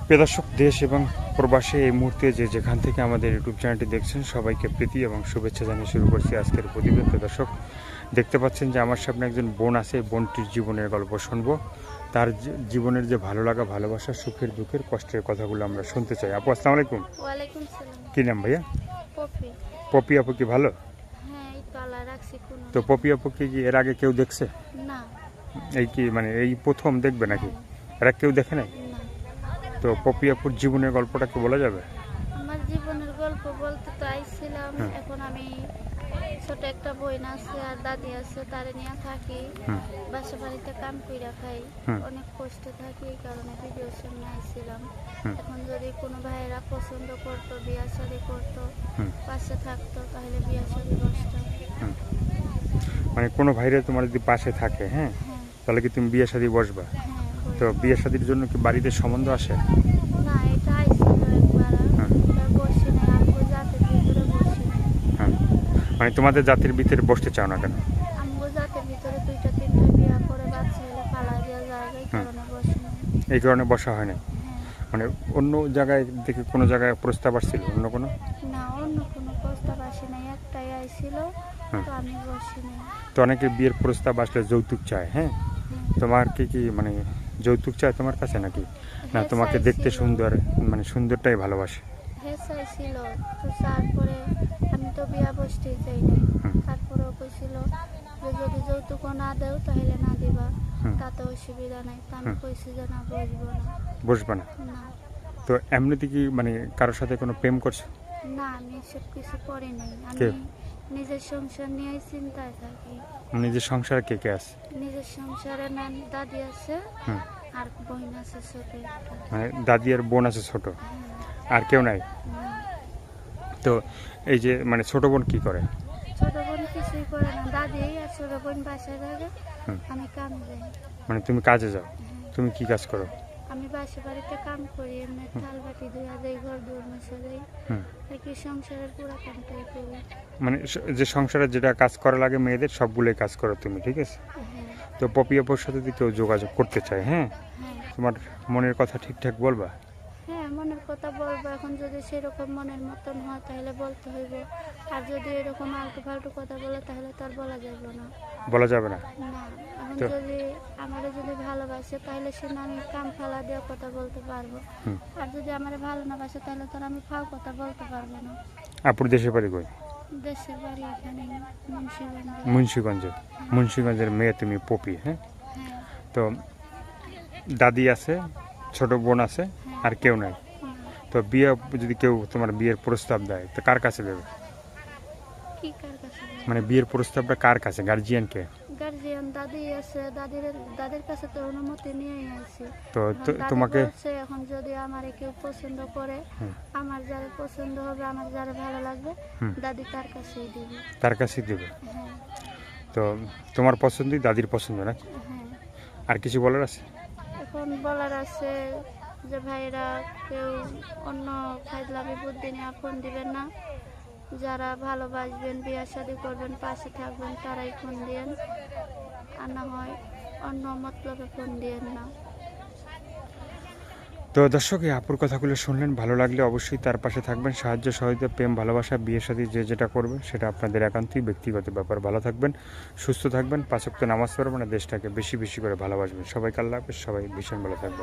প্রিয় দর্শক, দেশ এবং প্রবাসে এই মুহূর্তে যেখান থেকে আমাদের ইউটিউব চ্যানেলটি দেখছেন সবাইকে প্রীতি এবং শুভেচ্ছা জানিয়ে শুরু করছি আজকের প্রতিবেদন। প্রিয় দর্শক, দেখতে পাচ্ছেন যে আমার সামনে একজন বোন আছে। এই বোনটির জীবনের গল্প শুনবো। তার জীবনের যে ভালো লাগা, ভালোবাসা, সুখের দুঃখের, কষ্টের কথাগুলো আমরা শুনতে চাই। আপু, আসসালামু আলাইকুম। ওয়ালাইকুম সালাম। কী নাম ভাইয়া? পপি। পপি আপু কি ভালো? হ্যাঁ, এই পালা রাখছি কোনো। তো পপি আপুকে কি এর আগে কেউ দেখছে? না। এই কি মানে এই প্রথম দেখবে নাকি? এরা কেউ দেখে নাই? না। তো পপি আপুর জীবনের গল্পটা কি বলা যাবে? আমার জীবনের গল্প বলতে তো আইছিলাম। হুম। এখন আমি ছোট একটা বোন আছে আর দাদি আছে, তারে নিয়ে থাকি। হুম। বাসা বাড়িতে কাম কইরা খাই। হুম। অনেক কষ্টে থাকি, এই কারণে ভিডিওর সামনে আইছিলাম। হুম। এখন যদি কোনো ভাইয়েরা পছন্দ করতো, বিয়া শাদি করতো, হুম। পাশে থাকতো, তাহলে বিয়া শাদি বসতাম। হুম। মানে কোনো ভাইরা তোমার যদি পাশে থাকে, হ্যাঁ, হ্যাঁ। তাহলে কি তুমি বিয়ে শাদী বসবা? হ্যাঁ, তো বিয়ে শাদীর জন্য কি বাড়িতে সম্বন্ধ আসে? না, এটা আইছিল একবার। হ্যাঁ। এটা বসি নাই, আমগো জাতের ভিতরে বসি নাই। হ্যাঁ, মানে তোমাদের জাতির ভিতরে বসতে চাও না কেন? আমগো জাতের ভিতরে দুইটা তিনটা বিয়া করে বাচ্চা হলে পালা দেওয়া যায়, এই কারণে বসি নাই। এই কারণে বসা হয় না। হ্যাঁ। মানে অন্য জায়গায় দেখে কোনো জায়গায় প্রস্তাব আসছিল অন্য কোনো? না, অন্য কোনো প্রস্তাব আসে নাই, একটাই আইছিল, হুম। তো আমি বসি নাই। তো অনেকে বিয়ের প্রস্তাব আসলে যৌতুক চায়, হ্যাঁ, হ্যাঁ। তোমার কি মানে যৌতুক চায় তোমার কাছে নাকি? না হ্যাঁ, তোমাকে দেখতে চাইছিল। সুন্দর, মানে সুন্দরটাই ভালোবাসে? হ্যাঁ, চাইছিল। তো তারপরে আমি তো বিয়া বসতেই চাই নাই। হুম। তারপরেও কইছিল যে যদি যৌতুকও না দেও তাহলে না দিবা, হুম। তাতে অসুবিধা নাই। তো আমি হুম। কইছি যে না, বসবো না। বসবা না? না। তো এমনিতে কি মানে কারোর সাথে কোনো প্রেম করছো? না, আমি এসব কিছু করি নাই। কে? আমি নিজের সংসার নিয়েই চিন্তায় থাকি। নিজের সংসারে কে কে আছে? নিজের সংসারে দাদি আছে হুম। আর বোন আছে ছোট একটা। মানে দাদি আর বোন আছে ছোট, হ্যাঁ। আর কেউ নাই? না। তো এই যে মানে ছোট বোন কি করে? ছোট বোন কিছুই করে না, দাদি আর ছোট বোন বাসায় থাকে। হুম। আমি কাম যাই। মানে তুমি কাজে যাও? হ্যাঁ। তুমি কি কাজ করো? আমি বাসা বাড়িতে কাম করি, এমনি থাল বাটি ধুয়া যাই, ঘর দুয়ার মুছে যাই, হুম। আর কি সংসারের পুরো কামটাই করি। মানে যে সংসারে যেটা কাজ করা লাগে মেয়েদের সবগুলোই কাজ করো তুমি, ঠিক আছে? হ্যাঁ। তো পপি আপুর সাথে যদি কেউ যোগাযোগ করতে চায়, হ্যাঁ, হ্যাঁ। তোমার মনের কথা ঠিকঠাক বলবা? হ্যাঁ, মনের কথা বলবো। এখন যদি সেরকম মনের মতন হয় তাহলে বলতে হইব, আর যদি এরকম আলতু ফালতু কথা বলে তাহলে তো আর বলা যাবে না। বলা যাবে না? না, এখন তো যদি আমারে যদি ভালোবাসে তাহলে সে না, আমি কাম ফালা দিয়ে কথা বলতে পারবো। হুম। আর যদি আমারে ভালো না বাসে তাহলে তো আর আমি ফাও কথা বলতে পারবো না। আপুর দেশের বাড়ি কই? দেশের বাড়ি এখানে মুন্সিগঞ্জে। মুন্সিগঞ্জে? মুন্সিগঞ্জের মেয়ে তুমি পপি, হ্যাঁ? হ্যাঁ। তো দাদি আছে, ছোট বোন আছে, আর কেউ নাই? হুম। তো বিয়ে যদি কেউ তোমার বিয়ের প্রস্তাব দেয় তো কার কাছে দেবে? কি কার কাছে যাবো? মানে বিয়ের প্রস্তাবটা কার কাছে, গার্জিয়ানকে? গার্জিয়ান দাদি আছে, দাদির কাছে তো অনুমতি নিয়েই আছি। তো এখন দাদি তোমাকে বলছে এখন যদি আমারে কেউ পছন্দ করে, হুম। আমার যারা পছন্দ হবে, আমার যারা ভালো লাগবে, হুম। দাদি তার কাছেই দিবে। তার কাছেই দেবে? হ্যাঁ। তো তোমার পছন্দই দাদির পছন্দ নাকি? হ্যাঁ। আর কিছু বলার আছে? এখন বলার আছে যে ভাইরা কেউ অন্য ফাইজলামি বুদ্ধি নিয়ে ফোন দিবেন না। যারা ভালোবাসবেন, বিয়ে শাদী করবেন, পাশে থাকবেন, তারাই ফোন দিয়েন, আর না হয় অন্য মতলবে ফোন দিয়েন না। তো দর্শক, এই আপুর কথাগুলো শুনলেন, ভালো লাগলে অবশ্যই তার পাশে থাকবেন। সাহায্য সহযোগিতা, প্রেম, ভালোবাসা, বিয়ের সাথে যে যেটা করবে সেটা আপনাদের একান্তই ব্যক্তিগত ব্যাপার। ভালো থাকবেন, সুস্থ থাকবেন, 5 ওয়াক্ত নামাজ পড়বেন, দেশটাকে বেশি বেশি করে ভালোবাসবেন। সবাইকে আল্লাহ হাফেজ, সবাই ভীষণ ভালো থাকবেন।